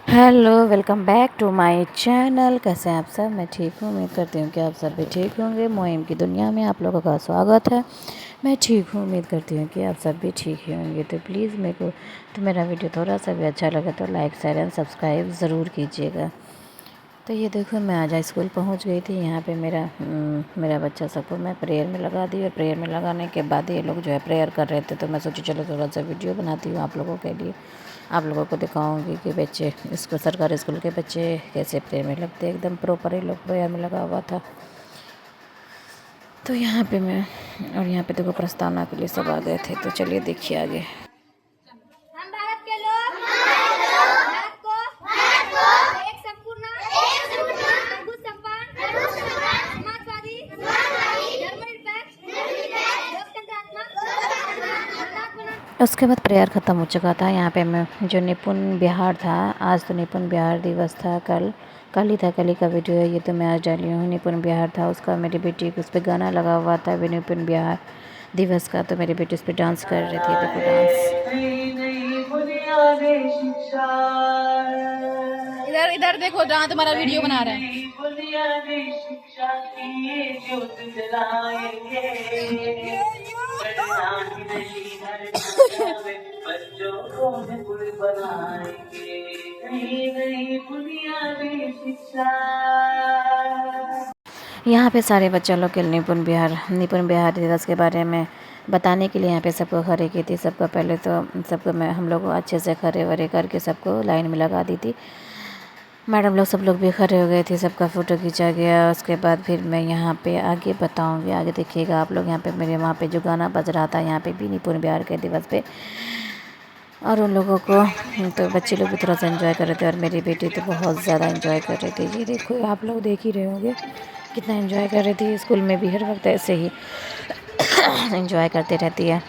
Hello, welcome back to my channel. कैसे हैं आप सब? मैं ठीक हूँ। उम्मीद करती हूँ कि आप सब भी ठीक होंगे। मोइम की दुनिया में आप लोगों का स्वागत है। मैं ठीक हूँ, उम्मीद करती हूँ कि आप सब भी ठीक ही होंगे। तो प्लीज़ मेरा वीडियो थोड़ा सा भी अच्छा लगे तो लाइक शेयर एंड सब्सक्राइब ज़रूर कीजिएगा। तो ये देखो, मैं आज स्कूल पहुँच गई थी। यहाँ पे मेरा बच्चा सबको मैं प्रेयर में लगा दी, और प्रेयर में लगाने के बाद ये लोग जो है प्रेयर कर रहे थे, तो मैं सोची चलो थोड़ा सा वीडियो बनाती हूँ आप लोगों के लिए। आप लोगों को दिखाऊंगी कि बच्चे इसको सरकारी स्कूल के बच्चे कैसे प्रेयर में लगते हैं। एकदम प्रॉपर ही लोग प्रेयर में लगा हुआ था। तो यहाँ पे यहाँ पे देखो प्रस्तावना के लिए सब आ गए थे। तो चलिए देखिए आगे। हम भारत के लोग भारत को एक संपूर्ण प्रभु संपन्न समाजवादी धर्मनिरपेक्ष लोकतंत्रात्मक भारत बनाना। उसके बाद प्रेयर ख़त्म हो चुका था। यहाँ पे मैं जो निपुण बिहार था, आज तो निपुण बिहार दिवस था। कल ही था, कल ही का वीडियो है ये, तो मैं आज डाली हूँ। निपुण बिहार था उसका, मेरी बेटी उस पर गाना लगा हुआ था निपुण बिहार दिवस का, तो मेरी बेटी उस पर डांस कर रही थी। देखो डांस। इधर इधर देखो, जहाँ तुम्हारा वीडियो बना रहा है। बच्चों को बनाएंगे नई नई बुनियादी शिक्षा। यहाँ पे सारे बच्चों लोग के निपुण बिहार दिवस के बारे में बताने के लिए यहाँ पे सबको खड़े की थी। सबको पहले तो सबको हम लोग अच्छे से खड़े वरे करके सबको लाइन में लगा दी थी। मैडम लोग सब लोग भी खड़े हो गए थे, सबका फ़ोटो खींचा गया। उसके बाद फिर मैं यहाँ पे आगे बताऊँगी, आगे देखिएगा आप लोग। यहाँ पे मेरे वहाँ पे जो गाना बज रहा था यहाँ पे भी निपुण बिहार के दिवस पे, और उन लोगों को तो बच्चे लोग भी थोड़ा सा एंजॉय कर रहे थे, और मेरी बेटी तो बहुत ज़्यादा एंजॉय कर रही थी। ये देखो, आप लोग देख ही रहे होंगे कितना एंजॉय कर रही थी। स्कूल में भी हर वक्त ऐसे ही एंजॉय करते रहती है।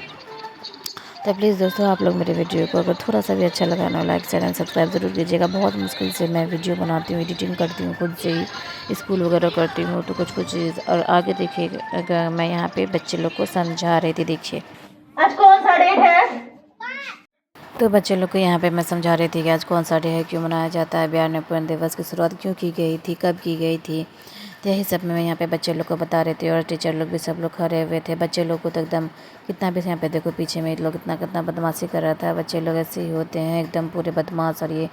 तो प्लीज़ दोस्तों, आप लोग मेरे वीडियो को अगर थोड़ा सा भी अच्छा लगा ना, लाइक शेयर एंड सब्सक्राइब ज़रूर कीजिएगा। बहुत मुश्किल से मैं वीडियो बनाती हूँ, एडिटिंग करती हूँ, खुद से ही स्कूल वगैरह करती हूँ, तो कुछ चीज़। और आगे देखिएगा, मैं यहाँ पे बच्चे लोग को समझा रही थी। देखिए आज कौन सा डे है? तो बच्चे लोग को यहाँ पे मैं समझा रही थी कि आज कौन सा डे है, क्यों मनाया जाता है, बिहार निपुण दिवस की शुरुआत क्यों की गई थी, कब की गई थी। तो यही सब मैं यहाँ पे बच्चे लोग को बता रही थी, और टीचर लोग भी सब लोग खड़े हुए थे। बच्चे लोग को तो एकदम कितना भी, यहाँ पे देखो पीछे में लोग कितना बदमाशी कर रहा था। बच्चे लोग ऐसे ही होते हैं, एकदम पूरे बदमाश। और ये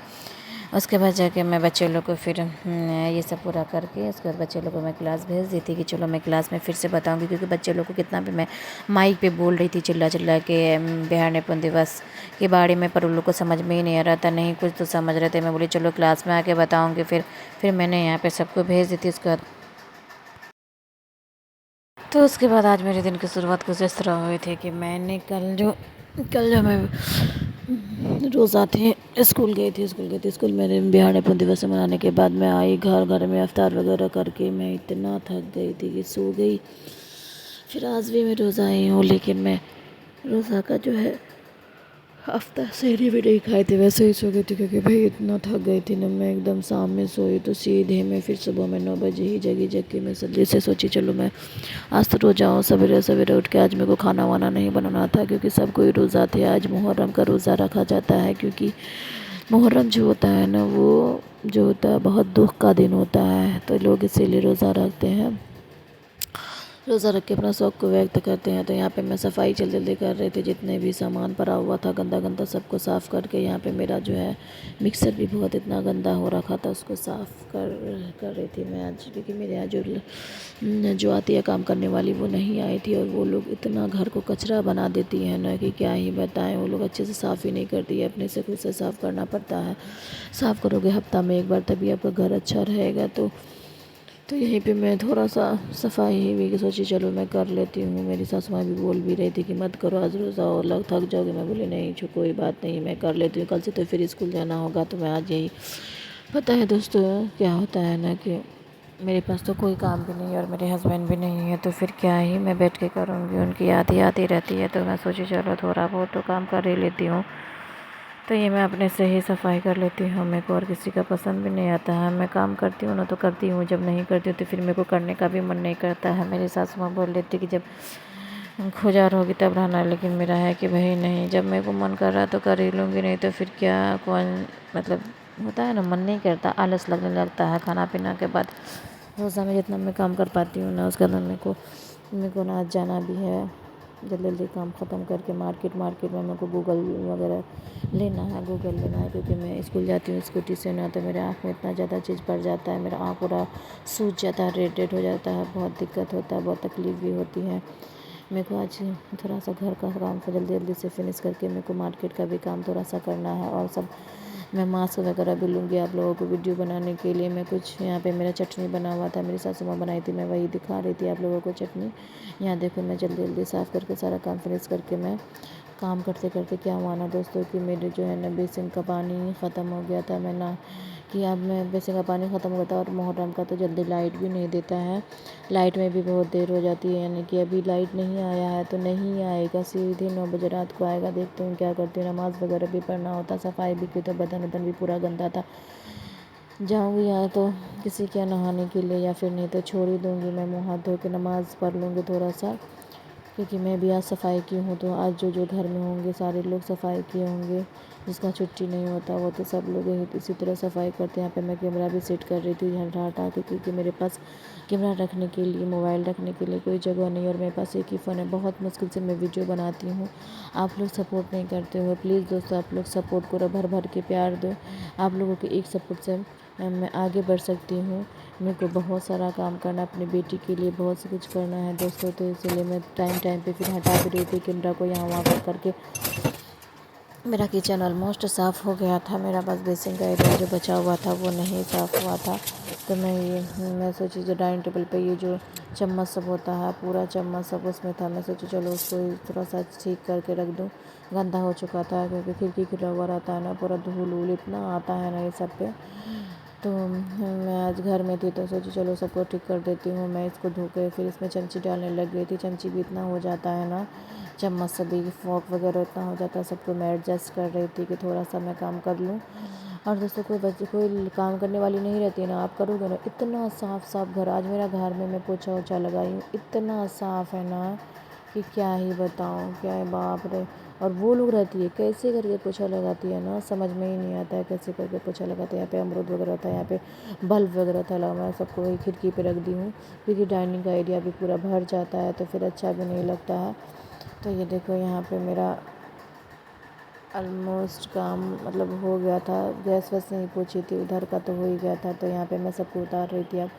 उसके बाद जाके मैं बच्चे लोग को फिर ये सब पूरा करके उसके बाद बच्चे लोग को मैं क्लास भेज दी थी कि चलो मैं क्लास में फिर से बताऊंगी, क्योंकि बच्चे लोग को कितना भी मैं माइक पे बोल रही थी चिल्ला चिल्ला के बिहार निपुण दिवस के बारे में, पर उन लोग को समझ में ही नहीं आ रहा था, नहीं कुछ तो समझ रहे थे। मैं बोली चलो क्लास में आके बताऊँगी। फिर मैंने यहाँ पर सबको भेज दी थी। उसके बाद तो उसके बाद आज मेरे दिन की शुरुआत कुछ इस तरह हुई थी कि मैंने कल जो मैं रोज़ा थे स्कूल में बिहार निपुण दिवस मनाने के बाद मैं आई घर में अफ्तार वगैरह करके मैं इतना थक गई थी कि सो गई। फिर आज भी मैं रोज़ा आई हूँ, लेकिन मैं रोज़ा का जो है हफ्ता सहरी भी नहीं खाए थे, वैसे ही सो गई थी, क्योंकि भाई इतना थक गई थी ना। मैं एकदम शाम में सोई तो सीधे में फिर सुबह में 9 बजे ही जग के मैं जल्दी से सोची चलो मैं आज तो रोज़ा हूँ। सवेरे सवेरे उठ के आज मेरे को खाना वाना नहीं बनाना था, क्योंकि सब कोई रोज़ा थे। आज मुहर्रम का रोज़ा रखा जाता है, क्योंकि मुहर्रम जो होता है ना, वो जो होता है बहुत दुख का दिन होता है, तो लोग इसीलिए रोज़ा रखते हैं। रोज़ा रख के अपना शौक़ को व्यक्त करते हैं। तो यहाँ पे मैं सफाई जल्दी कर रही थी, जितने भी सामान पड़ा हुआ था गंदा सबको साफ़ करके। यहाँ पे मेरा जो है मिक्सर भी बहुत इतना गंदा हो रखा था, उसको साफ़ कर रही थी मैं आज, क्योंकि मेरे यहाँ जो आती है काम करने वाली वो नहीं आई थी, और वो लोग इतना घर को कचरा बना देती है ना कि क्या ही बताएं। वो लोग अच्छे से साफ़ ही नहीं करती है, अपने से खुद से साफ़ करना पड़ता है। साफ़ करोगे हफ्ता में एक बार, तभी आपका घर अच्छा रहेगा। तो यहीं पे मैं थोड़ा सा सफाई ही भी सोची चलो मैं कर लेती हूँ। मेरी सासु माँ भी बोल भी रही थी कि मत करो आज रोज़ा, और लग थक जाओगे। मैं बोली नहीं कोई बात नहीं, मैं कर लेती हूँ, कल से तो फिर स्कूल जाना होगा, तो मैं आज यही। पता है दोस्तों, क्या होता है ना कि मेरे पास तो कोई काम भी नहीं है, और मेरे हस्बैंड भी नहीं है, तो फिर क्या ही मैं बैठ के करूँगी। उनकी याद ही आती रहती है, तो मैं सोची चलो थोड़ा बहुत तो काम कर ही लेती हूँ। तो ये मैं अपने से ही सफाई कर लेती हूँ, मेरे को और किसी का पसंद भी नहीं आता है। मैं काम करती हूँ ना तो करती हूँ, जब नहीं करती हूँ तो फिर मेरे को करने का भी मन नहीं करता है। मेरी सासु माँ बोल लेती कि जब खुजार होगी तब रहना, लेकिन मेरा है कि भाई नहीं, जब मेरे को मन कर रहा है तो कर ही लूँगी, नहीं तो फिर क्या, कौन मतलब होता है ना, मन नहीं करता, आलस लगने लगता है खाना पीना के बाद। रोज़ा में जितना मैं काम कर पाती हूँ ना, उसके अंदर मेरे को ना आज जाना भी है, जल्दी जल्दी काम ख़त्म करके मार्केट में मेरे को गूगल वगैरह लेना है, क्योंकि मैं स्कूल जाती हूँ स्कूटी से ना, तो मेरे आँख में इतना ज़्यादा चीज़ पड़ जाता है, मेरा आँख पूरा सूज जाता है, रेड हो जाता है, बहुत दिक्कत होता है, बहुत तकलीफ़ भी होती है। मेरे को आज थोड़ा सा घर का काम को जल्दी जल्दी से फिनिश करके मेरे को मार्केट का भी काम थोड़ा सा करना है, और सब मैं मास्क वगैरह भी लूँगी आप लोगों को वीडियो बनाने के लिए। मैं कुछ यहाँ पे मेरा चटनी बना हुआ था, मेरी सासू माँ बनाई थी, मैं वही दिखा रही थी आप लोगों को चटनी। यहाँ देखो मैं जल्दी जल्दी साफ़ करके सारा काम फिनिश करके मैं काम करते करते क्या हुआ ना दोस्तों कि मेरे जो है ना बेसिन का पानी ख़त्म हो गया था। मैं ना कि अब मैं बेसिन का पानी ख़त्म हो गया था, और मुहर्रम का तो जल्दी लाइट भी नहीं देता है, लाइट में भी बहुत देर हो जाती है, यानी कि अभी लाइट नहीं आया है तो नहीं आएगा, सीधे 9 बजे रात को आएगा। देखते हूँ क्या करती हूँ, नमाज़ वगैरह भी पढ़ना होता, सफाई भी की, तो बदन भी पूरा गंदा था। जाऊँगी या तो किसी के यहाँ नहाने के लिए, या फिर नहीं तो छोड़ ही दूँगी, मैं मुँह हाथ धो के नमाज़ पढ़ लूँगी थोड़ा सा, क्योंकि मैं भी आज सफाई की हूँ। तो आज जो घर में होंगे सारे लोग सफाई किए होंगे, जिसका छुट्टी नहीं होता वो तो सब लोग इसी तरह सफाई करते हैं। यहाँ पे मैं कैमरा भी सेट कर रही थी हटा के, क्योंकि मेरे पास कैमरा रखने के लिए, मोबाइल रखने के लिए कोई जगह नहीं, और मेरे पास एक ही फ़ोन है, बहुत मुश्किल से मैं वीडियो बनाती हूँ। आप लोग सपोर्ट नहीं करते हो, प्लीज़ दोस्तों आप लोग सपोर्ट करो, भर भर के प्यार दो। आप लोगों के एक सपोर्ट से मैं आगे बढ़ सकती हूँ। मेरे को बहुत सारा काम करना, अपनी बेटी के लिए बहुत से कुछ करना है दोस्तों, तो इसलिए मैं टाइम पे फिर हटा भी रही थी कैमरा को, यहाँ वहाँ कर करके। मेरा किचन ऑलमोस्ट साफ़ हो गया था, मेरा बस बेसिन का एरिया जो बचा हुआ था वो नहीं साफ़ हुआ था। तो मैं सोची जो डाइनिंग टेबल पे ये जो चम्मच सब होता है, पूरा चम्मच सब उसमें था, मैं सोची चलो उसको थोड़ा सा ठीक करके रख दूँ। गंदा हो चुका था, क्योंकि खिड़की खुला हुआ रहता है ना, पूरा धूल वूल इतना आता है ना ये सब पे। तो मैं आज घर में थी तो सोची चलो सबको ठीक कर देती हूँ। मैं इसको धो के फिर इसमें चमची डालने लग गई थी, चमची भी इतना हो जाता है ना, चम्मच से भी फोक वगैरह इतना हो जाता है, सबको मैं एडजस्ट कर रही थी कि थोड़ा सा मैं काम कर लूँ। और दोस्तों कोई काम करने वाली नहीं रहती है ना, आप करोगे ना, इतना साफ़ घर, आज मेरा घर में मैं पोछा वोछा लगाई हूँ, इतना साफ़ है ना कि क्या ही बताऊँ, क्या है बाप रे। और वो लोग रहती है कैसे करके पोछा लगाती है ना, समझ में ही नहीं आता है कैसे करके पोछा लगाते हैं। यहाँ पे अमरूद वगैरह था, यहाँ पे बल्ब वगैरह था लगा, मैं सबको वही खिड़की पे रख दी हूँ, क्योंकि डाइनिंग का एरिया भी पूरा भर जाता है तो फिर अच्छा भी नहीं लगता है। तो ये देखो यहाँ पे मेरा ऑलमोस्ट काम मतलब हो गया था, गैस वैस नहीं पोछी थी, उधर का तो हो ही गया था। तो यहाँ पे मैं सबको उतार रही थी अब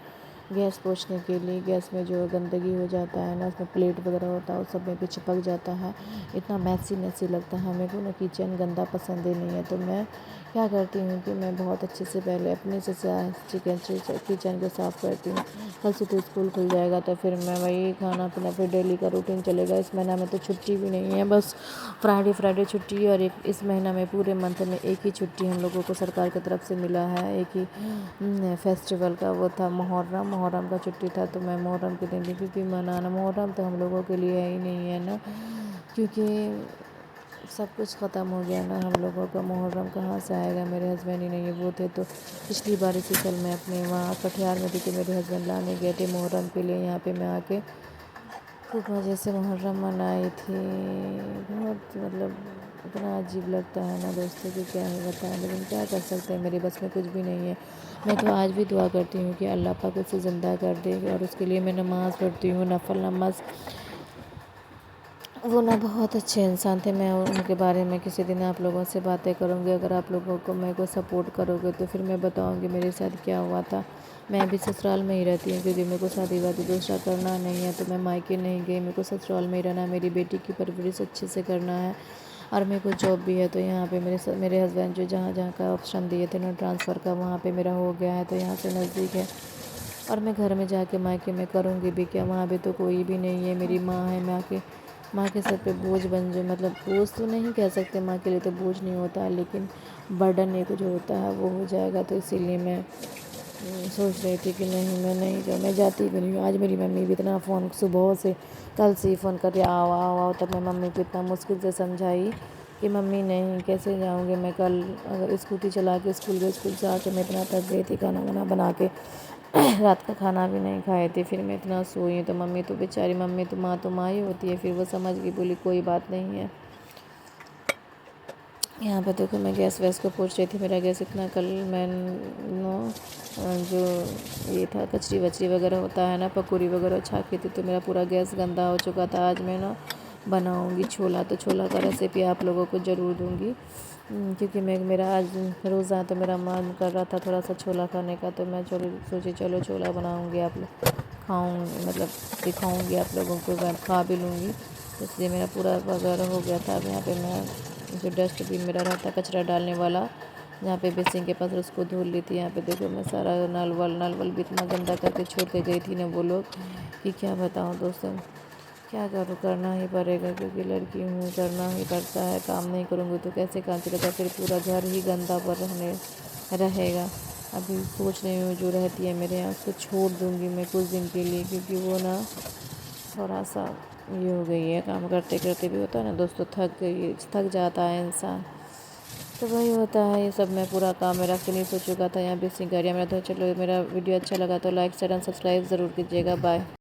गैस पोछने के लिए। गैस में जो गंदगी हो जाता है ना, उसमें प्लेट वगैरह होता है, उस सब में भी चिपक जाता है, इतना मैसी लगता है। मेरे को ना किचन गंदा पसंद ही नहीं है, तो मैं क्या करती हूँ कि मैं बहुत अच्छे से पहले अपने से किचन को साफ़ करती हूँ। कल से तो स्कूल खुल जाएगा, तो फिर मैं वही खाना पीना फिर डेली का रूटीन चलेगा। इस महीना में तो छुट्टी भी नहीं है, बस फ्राइडे छुट्टी है, और एक इस महीना में पूरे मंथ में एक ही छुट्टी हम लोगों को सरकार की तरफ से मिला है, एक ही फेस्टिवल का, वो था मुहर्रम का छुट्टी था। तो मैं मुहर्रम के दिन भी, क्योंकि मनाना मुहर्रम तो हम लोगों के लिए है ही नहीं है ना, क्योंकि सब कुछ ख़त्म हो गया ना, हम लोगों का मुहर्रम कहाँ से आएगा। मेरे हस्बैंड ही नहीं वो थे, तो पिछली बार इसी साल मैं अपने वहाँ कटिहार में थी, कि मेरे हस्बैंड लाने गए थे मुहर्रम के लिए, यहाँ पे मैं आके खूब मज़े से मुहर्रम मनाई थी। बहुत मतलब इतना अजीब लगता है ना दोस्तों कि क्या ही बताएं, लेकिन क्या कर सकते हैं, मेरे बस में कुछ भी नहीं है। मैं तो आज भी दुआ करती हूँ कि अल्लाह पाक उसे ज़िंदा कर दे, और उसके लिए मैं नमाज़ पढ़ती हूँ, नफल नमाज़। वो ना बहुत अच्छे इंसान थे, मैं उनके बारे में किसी दिन आप लोगों से बातें करूँगी। अगर आप लोगों को मेरे को सपोर्ट करोगे तो फिर मैं बताऊँगी मेरे साथ क्या हुआ था। मैं अभी ससुराल में ही रहती हूँ, क्योंकि मेरे को शादी वादी दूसरा करना नहीं है, तो मैं मायके नहीं गई, मेरे को ससुराल में ही रहना है, मेरी बेटी की परवरिश अच्छे से करना है, और मेरे को जॉब भी है। तो यहाँ पे मेरे हस्बैंड जो जहाँ जहाँ का ऑप्शन दिए थे ना ट्रांसफ़र का, वहाँ पे मेरा हो गया है, तो यहाँ से नज़दीक है। और मैं घर में जाके मायके में करूँगी भी क्या, वहाँ भी तो कोई भी नहीं है, मेरी माँ है। माँ के सर पे बोझ बन जाए, मतलब बोझ तो नहीं कह सकते, माँ के लिए तो बोझ नहीं होता है, लेकिन बर्डन एक जो होता है वो हो जाएगा। तो इसीलिए मैं सोच रही थी कि नहीं मैं नहीं जाऊँ, मैं जाती भी नहीं हूँ। आज मेरी मम्मी भी इतना फ़ोन सुबह से कल से ही फ़ोन कर दिया, आओ आओ आओ, तब मैं मम्मी को इतना मुश्किल से समझाई कि मम्मी नहीं कैसे जाऊँगी मैं, कल अगर स्कूटी चला के स्कूल गई, स्कूल से आके मैं इतना थक गई थी, खाना वाना बना के रात का खाना भी नहीं खाए थे, फिर मैं इतना सोई। तो मम्मी तो बेचारी, मम्मी तो माँ ही होती है, फिर वो समझ गई, बोली कोई बात नहीं है। यहाँ पे देखो मैं गैस वैस को पोंछ रही थी। मेरा गैस इतना कल मैं जो ये था कचरी वचरी वगैरह होता है ना, पकौड़ी वगैरह छाकी थी, तो मेरा पूरा गैस गंदा हो चुका था। आज मैं ना बनाऊँगी छोला, तो छोला का रेसिपी आप लोगों को ज़रूर दूँगी, क्योंकि मेरा आज रोज़ा, तो मेरा मन कर रहा था थोड़ा सा छोला खाने का। तो मैं सोची चलो छोला बनाऊँगी, आप लोग मतलब दिखाऊँगी आप लोगों को, मैं खा भी लूँगी। इसलिए मेरा पूरा वगैरह हो गया था। अब यहाँ पे मैं जो डस्टबिन मेरा रहता कचरा डालने वाला, यहाँ पे बेसिन के पास, उसको धो ली थी। यहाँ पे देखो मैं सारा नल वल भी इतना गंदा करके छोड़ के गई थी ना वो लोग, कि क्या बताऊँ दोस्तों। क्या करूँ, करना ही पड़ेगा, क्योंकि लड़की हूँ, करना ही पड़ता है। काम नहीं करूँगी तो कैसे काम चलेगा, फिर पूरा घर ही गंदा पर रहेगा। अभी सोच रही हूँ जो रहती है मेरे यहाँ उसको छोड़ दूँगी मैं कुछ दिन के लिए, क्योंकि वो ना थोड़ा सा ये हो गई है, काम करते करते भी होता है ना दोस्तों, थक जाता है इंसान। तो वही होता है, ये सब मैं पूरा काम मेरा फिनिश हो चुका था। यहाँ बेसिंग एरिया मेरा। तो चलो, मेरा वीडियो अच्छा लगा तो लाइक शेयर एंड सब्सक्राइब ज़रूर कीजिएगा। बाय।